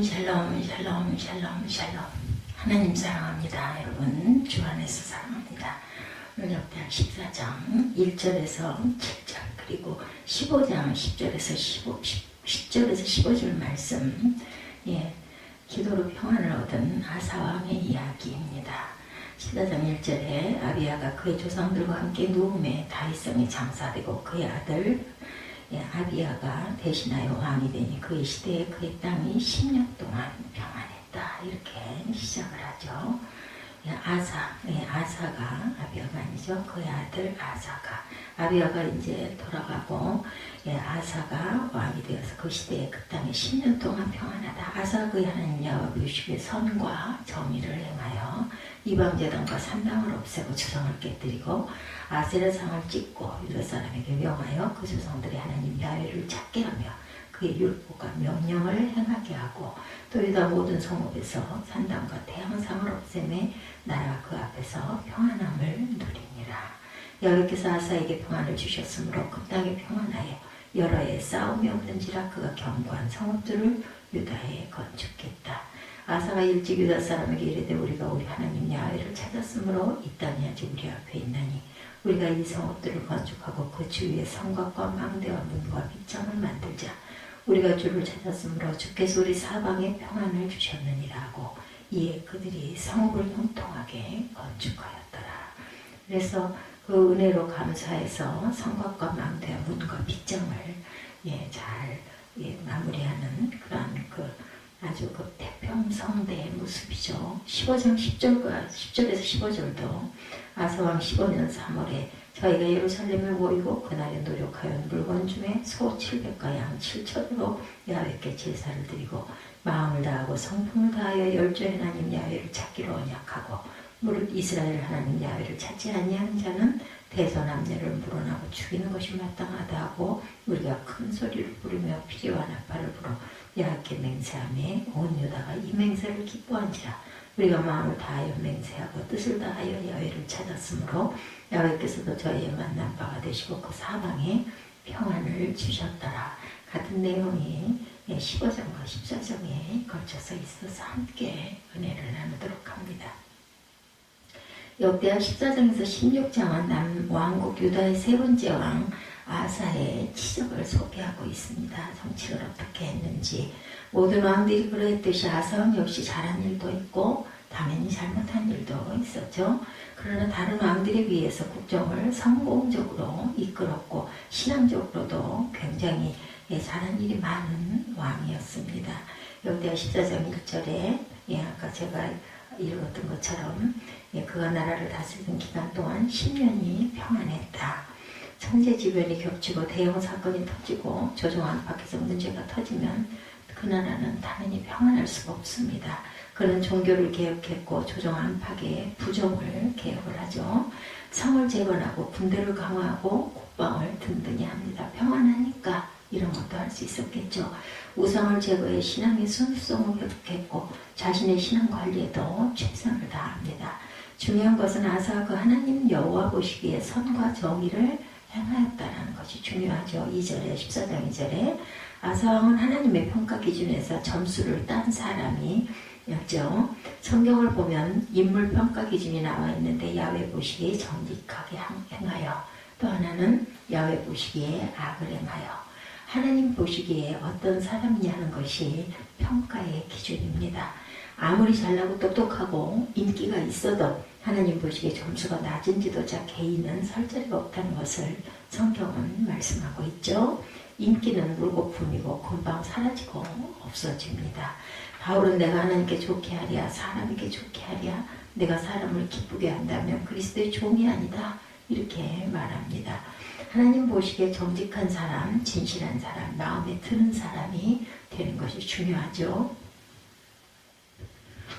샬롬 샬롬 샬롬 샬롬. 하나님 사랑합니다. 여러분 주 안에서 사랑합니다. 오늘 역대하 14장 1절에서 7절 그리고 15장 10절에서 15절 말씀, 기도로 평안을 얻은 아사왕의 이야기입니다. 14장 1절에 아비야가 그의 조상들과 함께 누움에 다윗성에 장사되고 그의 아들 아비야가 대신하여 왕이 되니 그의 시대에 그의 땅이 10년 동안 평안했다. 이렇게 시작을 하죠. 아사가 아비야가 아니죠. 그의 아들 아비야가 이제 돌아가고 아사가 왕이 되어서 그 시대에 그 땅에 10년 동안 평안하다. 아사가 그의 하나님 여호와 보시기에 선과 정의를 행하여 이방제단과 산당을 없애고 주성을 깨뜨리고 아세라상을 찍고 유다 사람에게 명하여 그 조상들이 하나님 야훼를 찾게 하며 그의 율법과 명령을 행하게 하고 또 유다 모든 성읍에서 산당과 태양상을 없애매 나라가 그 앞에서 평안함을 누리니라. 여호와께서 아사에게 평안을 주셨으므로 그 땅에 평안하여 여러 해 싸움이 없는지라 그가 견고한 성읍들을 유다에 건축했다. 아사가 일찍 유다 사람에게 이르되 우리가 우리 하나님 야훼를 찾았으므로 이 땅이 아직 우리 앞에 있나니 우리가 이 성읍들을 건축하고 그 주위에 성곽과 망대와 문과 빗장을 만들자. 우리가 주를 찾았으므로 주께서 우리 사방에 평안을 주셨느니라 하고 이에 그들이 성읍을 형통하게 건축하였더라. 그래서 그 은혜로 감사해서 성곽과 망대와 문과 빗장을 잘 마무리하는 그런 아주 태평성대의 모습이죠. 15장 10절에서 15절도 아사왕 15년 3월에 저희가 예루살렘을 모이고 그날에 노력하여 물건 중에 소 700과 양 7천으로 야훼께 제사를 드리고 마음을 다하고 성품을 다하여 열조의 하나님 야훼를 찾기로 언약하고 무릇 이스라엘 하나님 야훼를 찾지 아니하는 자는 대소남녀를 물어나고 죽이는 것이 마땅하다 하고 우리가 큰 소리를 부르며 피리와 나팔을 불어 야훼께 맹세하며 온 유다가 이 맹세를 기뻐한지라. 우리가 마음을 다하여 맹세하고 뜻을 다하여 야훼를 찾았으므로 야훼께서도 저희의 만난 바가 되시고 그 사방에 평안을 주셨더라. 같은 내용이 15장과 14장에 걸쳐서 있어서 함께 은혜를 나누도록 합니다. 역대하 14장에서 16장은 남왕국 유다의 세 번째 왕 아사의 치적을 소개하고 있습니다. 정치를 어떻게 했는지. 모든 왕들이 그러했듯이 아사왕 역시 잘한 일도 있고 당연히 잘못한 일도 있었죠. 그러나 다른 왕들에 비해서 국정을 성공적으로 이끌었고 신앙적으로도 굉장히 잘한 일이 많은 왕이었습니다. 역대하 14장 1절에 아까 제가 읽었던 것처럼 그가 나라를 다스리던 기간 동안 10년이 평안했다. 천재지변이 겹치고 대형 사건이 터지고 조정 안팎에서 문제가 터지면 그 나라는 당연히 평안할 수가 없습니다. 그는 종교를 개혁했고 조정 안팎의 부정을 개혁을 하죠. 성을 재건하고 군대를 강화하고 국방을 든든히 합니다. 평안하니까 이런 것도 할 수 있었겠죠. 우상을 제거해 신앙의 순수성을 회복했고 자신의 신앙 관리에도 최선을 다합니다. 중요한 것은 아사가 그 하나님 여호와 보시기에 선과 정의를 행하였다는 것이 중요하죠. 2절에 14장 2절에 아사왕은 하나님의 평가 기준에서 점수를 딴 사람이었죠. 성경을 보면 인물 평가 기준이 나와 있는데 야훼 보시기에 정직하게 행하여 또 하나는 야훼 보시기에 악을 행하여 하나님 보시기에 어떤 사람이냐 하는 것이 평가의 기준입니다. 아무리 잘나고 똑똑하고 인기가 있어도 하나님 보시기에 점수가 낮은 지도자 개인은 설 자리가 없다는 것을 성경은 말씀하고 있죠. 인기는 물거품이고 금방 사라지고 없어집니다. 바울은 내가 하나님께 좋게 하랴 사람에게 좋게 하랴 내가 사람을 기쁘게 한다면 그리스도의 종이 아니다 이렇게 말합니다. 하나님 보시기에 정직한 사람, 진실한 사람, 마음에 드는 사람이 되는 것이 중요하죠.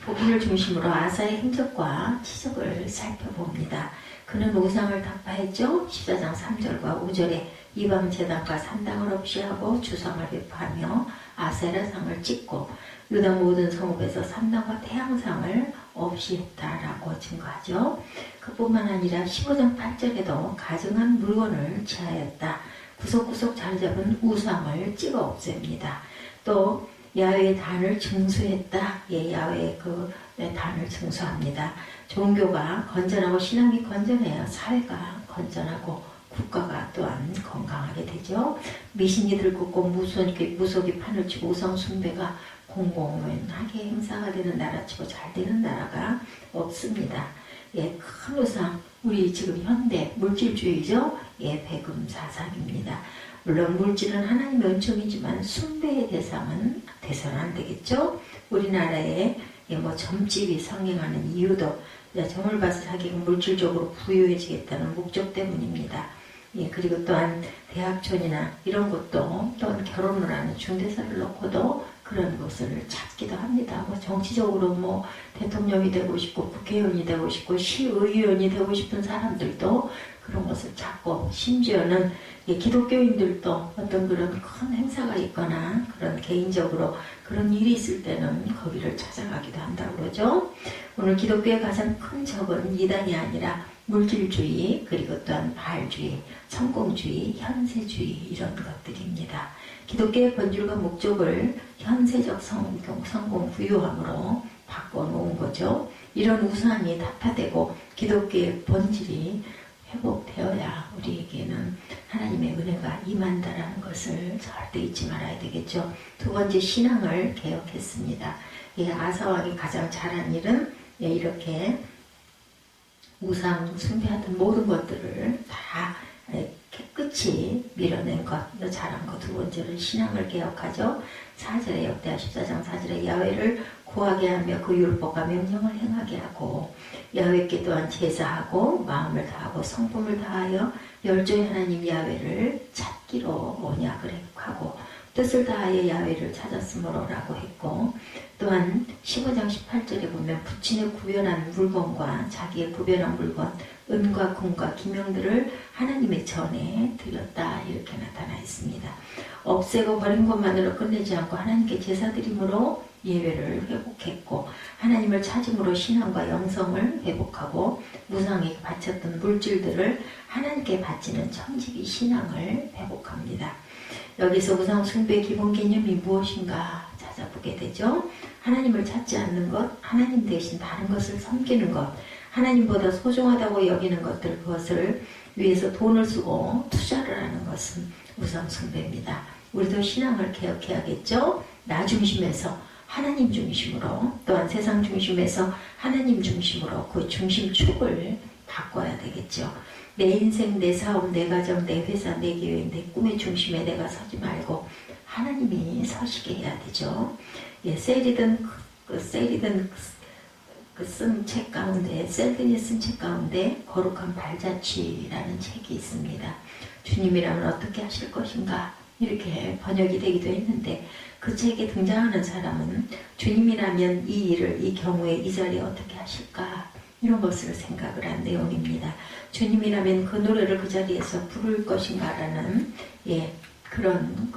복음을 중심으로 아사의 행적과 치적을 살펴봅니다. 그는 우상을 타파했죠. 14장 3절과 5절에 이방 제단과 산당을 없이 하고 주상을 배파하며 아세라상을 찍고 유다 모든 성읍에서 산당과 태양상을 없이 했다라고 증거하죠. 그뿐만 아니라 15장 8절에도 가증한 물건을 취하였다. 구석구석 자리 잡은 우상을 찍어 없앱니다. 또 야훼의 단을 증수했다. 예, 야훼의 그 단을 증수합니다. 종교가 건전하고 신앙이 건전해야 사회가 건전하고 국가가 또한 건강하게 되죠. 미신이 들끓고 무속이 판을 치고 우상 숭배가 공공연하게 행사가 되는 나라치고 잘 되는 나라가 없습니다. 예, 큰 우상, 우리 지금 현대 물질주의죠. 예, 배금사상입니다. 물론 물질은 하나님의 은총이지만 숭배의 대상은 돼서는 안 되겠죠. 우리나라에 뭐 점집이 성행하는 이유도 점을 봐서 자기가 물질적으로 부유해지겠다는 목적 때문입니다. 예, 그리고 또한 대학촌이나 이런 곳도 또한 결혼을 하는 중대사를 놓고도 그런 것을 찾기도 합니다. 뭐 정치적으로 뭐 대통령이 되고 싶고 국회의원이 되고 싶고 시의원이 되고 싶은 사람들도 그런 것을 찾고, 심지어는 기독교인들도 어떤 그런 큰 행사가 있거나 그런 개인적으로 그런 일이 있을 때는 거기를 찾아가기도 한다고 그러죠. 오늘 기독교의 가장 큰 적은 이단이 아니라 물질주의, 그리고 또한 바알주의, 성공주의, 현세주의 이런 것들입니다. 기독교의 본질과 목적을 현세적 성공, 부유함으로 바꿔놓은 거죠. 이런 우상이 타파되고 기독교의 본질이 회복되어야 우리에게는 하나님의 은혜가 임한다라는 것을 절대 잊지 말아야 되겠죠. 두 번째, 신앙을 개혁했습니다. 예, 아사왕이 가장 잘한 일은 이렇게 우상 숭배하던 모든 것들을 다 깨끗이 밀어낸 것, 잘한 것. 두 번째는 신앙을 개혁하죠. 4절에 역대하 14장 4절에 야훼를 구하게 하며 그 율법과 명령을 행하게 하고, 야훼께 또한 제사하고 마음을 다하고 성품을 다하여 열조의 하나님 야훼를 찾기로 언약을 하고 뜻을 다하여 야훼를 찾았으므로라고 했고, 또한 15장 18절에 보면 부친의 구별한 물건과 자기의 구별한 물건, 은과 금과 기명들을 하나님의 전에 드렸다, 이렇게 나타나 있습니다. 없애고 버린 것만으로 끝내지 않고 하나님께 제사드림으로 예배를 회복했고, 하나님을 찾음으로 신앙과 영성을 회복하고, 무상에게 바쳤던 물질들을 하나님께 바치는 청지기 신앙을 회복합니다. 여기서 우상 숭배의 기본 개념이 무엇인가 찾아보게 되죠. 하나님을 찾지 않는 것, 하나님 대신 다른 것을 섬기는 것, 하나님보다 소중하다고 여기는 것들, 그것을 위해서 돈을 쓰고 투자를 하는 것은 우상 숭배입니다. 우리도 신앙을 개혁해야겠죠. 나 중심에서 하나님 중심으로, 또한 세상 중심에서 하나님 중심으로 그 중심축을 바꿔야 되겠죠. 내 인생, 내 사업, 내 가정, 내 회사, 내 계획, 내 꿈의 중심에 내가 서지 말고 하나님이 서시게 해야 되죠. 예, 셀이든 쓴 책 가운데, 셀든이 쓴 책 가운데 거룩한 발자취라는 책이 있습니다. 주님이라면 어떻게 하실 것인가, 이렇게 번역이 되기도 했는데, 그 책에 등장하는 사람은 주님이라면 이 일을, 이 경우에 이 자리에 어떻게 하실까, 이런 것을 생각을 한 내용입니다. 주님이라면 그 노래를 그 자리에서 부를 것인가라는 그런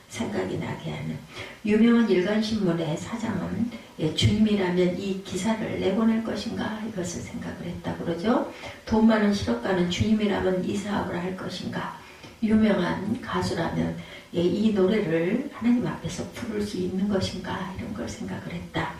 생각이 나게 하는, 유명한 일간신문의 사장은 주님이라면 이 기사를 내보낼 것인가, 이것을 생각을 했다고 그러죠. 돈 많은 실업가는 주님이라면 이 사업을 할 것인가, 유명한 가수라면 이 노래를 하나님 앞에서 부를 수 있는 것인가, 이런 걸 생각을 했다.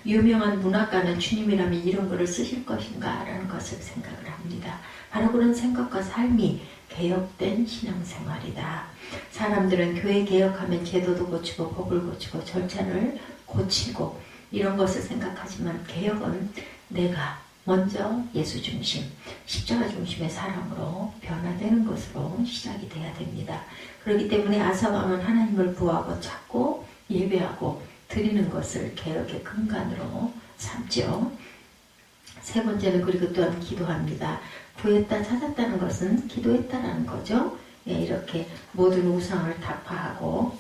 유명한 문학가는 주님이라면 이런 거를 쓰실 것인가 라는 것을 생각을 합니다. 바로 그런 생각과 삶이 개혁된 신앙생활이다. 사람들은 교회 개혁하면 제도도 고치고 법을 고치고 절차를 고치고 이런 것을 생각하지만, 개혁은 내가 먼저 예수 중심, 십자가 중심의 사람으로 변화되는 것으로 시작이 돼야 됩니다. 그렇기 때문에 아사왕은 하나님을 구하고 찾고 예배하고 드리는 것을 개혁의 근간으로 삼죠. 세 번째는 그리고 또한 기도합니다. 구했다, 찾았다는 것은 기도했다라는 거죠. 이렇게 모든 우상을 타파하고,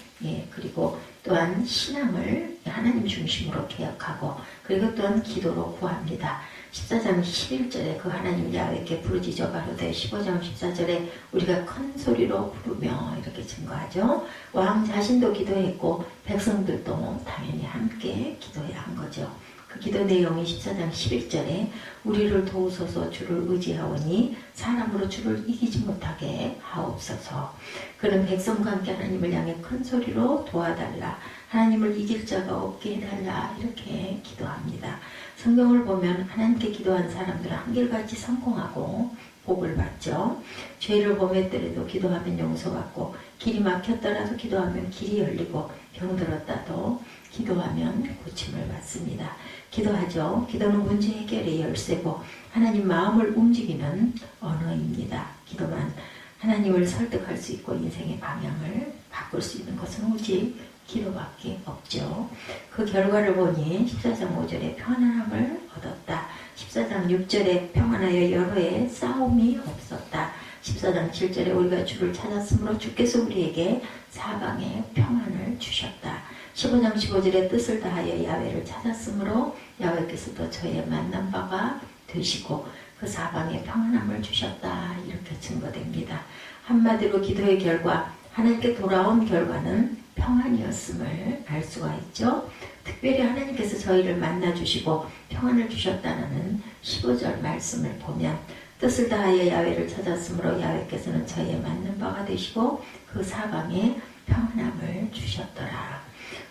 그리고 또한 신앙을 하나님 중심으로 개혁하고, 그리고 또한 기도로 구합니다. 14장 11절에 그 하나님 야훼께 부르짖어 가로되, 15장 14절에 우리가 큰 소리로 부르며, 이렇게 증거하죠. 왕 자신도 기도했고 백성들도 당연히 함께 기도해야 한 거죠. 그 기도 내용이 14장 11절에 우리를 도우소서, 주를 의지하오니 사람으로 주를 이기지 못하게 하옵소서. 그는 백성과 함께 하나님을 향해 큰 소리로 도와달라 하나님을 이길 자가 없게 해달라 이렇게 기도합니다. 성경을 보면 하나님께 기도한 사람들은 한결같이 성공하고 복을 받죠. 죄를 범했더라도 기도하면 용서받고, 길이 막혔더라도 기도하면 길이 열리고, 병들었다도 기도하면 고침을 받습니다. 기도하죠. 기도는 문제 해결의 열쇠고 하나님 마음을 움직이는 언어입니다. 기도만 하나님을 설득할 수 있고 인생의 방향을 바꿀 수 있는 것은 오직 기도밖에 없죠. 그 결과를 보니 14장 5절에 평안함을 얻었다. 14장 6절에 평안하여 여러 해 싸움이 없었다. 14장 7절에 우리가 주를 찾았으므로 주께서 우리에게 사방에 평안을 주셨다. 15장 15절에 뜻을 다하여 야훼를 찾았으므로 야훼께서도 저의 만난 바가 되시고 그 사방에 평안함을 주셨다. 이렇게 증거됩니다. 한마디로 기도의 결과, 하나님께 돌아온 결과는 평안이었음을 알 수가 있죠. 특별히 하나님께서 저희를 만나주시고 평안을 주셨다는 15절 말씀을 보면, 뜻을 다하여 야훼를 찾았으므로 야훼께서는 저희의 맞는 바가 되시고 그 사방에 평안함을 주셨더라.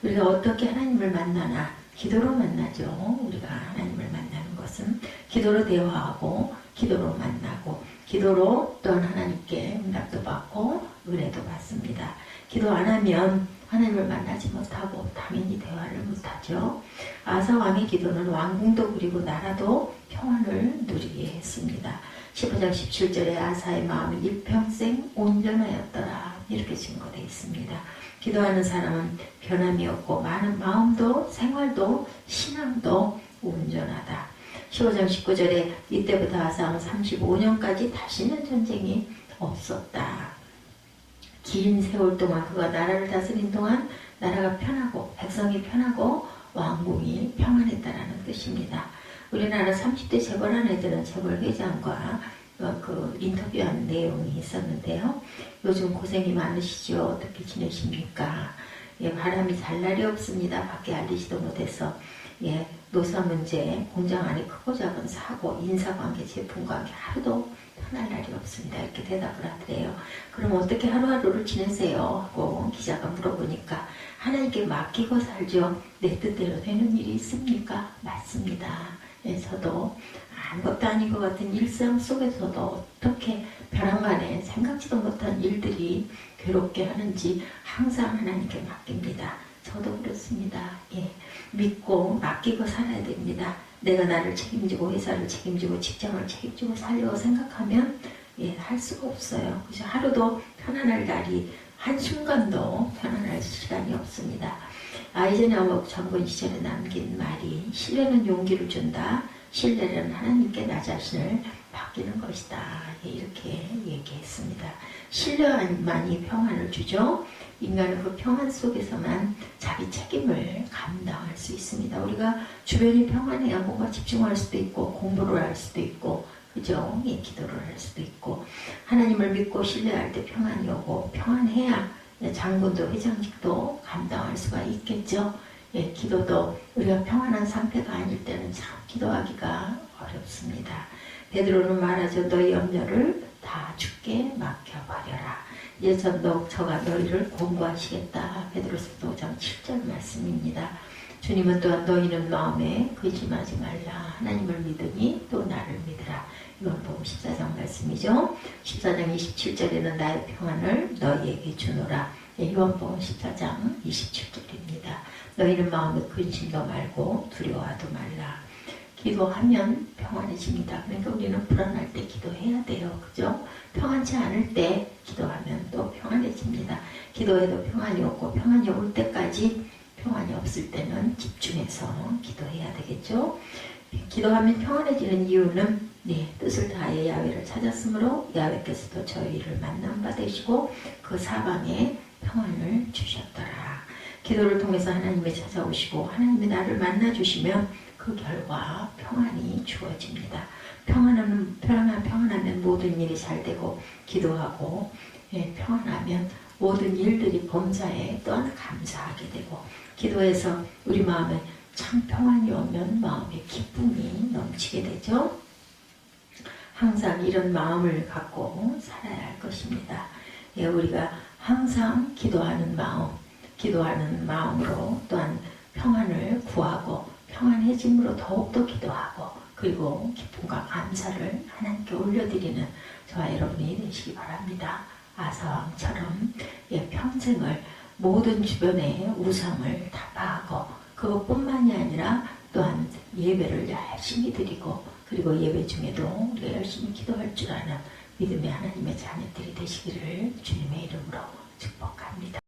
우리가 어떻게 하나님을 만나나? 기도로 만나죠. 우리가 하나님을 만나는 것은 기도로 대화하고 기도로 만나고 기도로 또한 하나님께 응답도 받고 은혜도 받습니다. 기도 안 하면 하나님을 만나지 못하고 당연히 대화를 못하죠. 아사 왕의 기도는 왕궁도 그리고 나라도 평안을 누리게 했습니다. 15장 17절에 아사의 마음이 일평생 온전하였더라 이렇게 증거되어 있습니다. 기도하는 사람은 변함이 없고 많은 마음도 생활도 신앙도 온전하다. 15장 19절에 이때부터 아사는 35년까지 다시는 전쟁이 없었다. 긴 세월 동안 그가 나라를 다스린 동안 나라가 편하고 백성이 편하고 왕궁이 평안했다라는 뜻입니다. 우리나라 30대 재벌한 애들은 재벌 회장과 그 인터뷰한 내용이 있었는데요. 요즘 고생이 많으시죠? 어떻게 지내십니까? 예, 바람이 잘 날이 없습니다. 밖에 알리지도 못해서. 예, 노사 문제, 공장 안에 크고 작은 사고, 인사관계, 제품관계 하루도 편할 날이 없습니다. 이렇게 대답을 하더래요. 그럼 어떻게 하루하루를 지내세요? 하고 기자가 물어보니까 하나님께 맡기고 살죠. 내 뜻대로 되는 일이 있습니까? 맞습니다. 예, 저도 아무것도 아닌 것 같은 일상 속에서도 어떻게 벼랑간에 생각지도 못한 일들이 괴롭게 하는지 항상 하나님께 맡깁니다. 저도 그렇습니다. 예, 믿고 맡기고 살아야 됩니다. 내가 나를 책임지고 회사를 책임지고 직장을 책임지고 살려고 생각하면 예, 할 수가 없어요. 그래서 하루도 편안할 날이 한순간도 편안할 시간이 없습니다. 아이젠하워 장군 시절에 남긴 말이, 신뢰는 용기를 준다. 신뢰는 하나님께 나 자신을 맡기는 것이다. 이렇게 얘기했습니다. 신뢰만이 평안을 주죠. 인간은 그 평안 속에서만 자기 책임을 감당할 수 있습니다. 우리가 주변이 평안해야 뭔가 집중할 수도 있고 공부를 할 수도 있고 그죠? 예, 기도를 할 수도 있고 하나님을 믿고 신뢰할 때 평안이 오고 평안해야 장군도 회장직도 감당할 수가 있겠죠. 예, 기도도 우리가 평안한 상태가 아닐 때는 참 기도하기가 어렵습니다. 베드로는 말하죠. 너희 염려를 다 주께 맡겨버려라. 이제 저가 너희를 공부하시겠다. 베드로서 5장 7절 말씀입니다. 주님은 또한 너희는 마음에 근심하지 말라. 하나님을 믿으니 또 나를 믿으라. 이건 보고 14장 말씀이죠. 14장 27절에는 나의 평안을 너희에게 주노라. 요한복음 14장 27절입니다. 너희는 마음에 근심도 말고 두려워하도 말라. 기도하면 평안해집니다. 그러니까 우리는 불안할 때 기도해야 돼요. 그죠? 평안치 않을 때 기도하면 또 평안해집니다. 기도해도 평안이 없고 평안이 올 때까지 평안이 없을 때는 집중해서 기도해야 되겠죠? 기도하면 평안해지는 이유는 뜻을 다하여 야훼를 찾았으므로 야훼께서도 저희를 만난 바 되시고 그 사방에 평안을 주셨더라. 기도를 통해서 하나님이 찾아오시고 하나님이 나를 만나주시면 그 결과 평안이 주어집니다. 평안하면 모든 일이 잘 되고 기도하고 평안하면 모든 일들이 범사에 또한 감사하게 되고 기도해서 우리 마음에 참 평안이 오면 마음에 기쁨이 넘치게 되죠. 항상 이런 마음을 갖고 살아야 할 것입니다. 우리가 항상 기도하는 마음, 기도하는 마음으로 또한 평안을 구하고 평안해짐으로 더욱더 기도하고 그리고 기쁨과 감사를 하나님께 올려드리는 저와 여러분이 되시기 바랍니다. 아사왕처럼 평생을 모든 주변의 우상을 타파하고 그것뿐만이 아니라 또한 예배를 열심히 드리고 그리고 예배 중에도 우리가 열심히 기도할 줄 아는 믿음의 하나님의 자녀들이 되시기를 주님의 이름으로 축복합니다.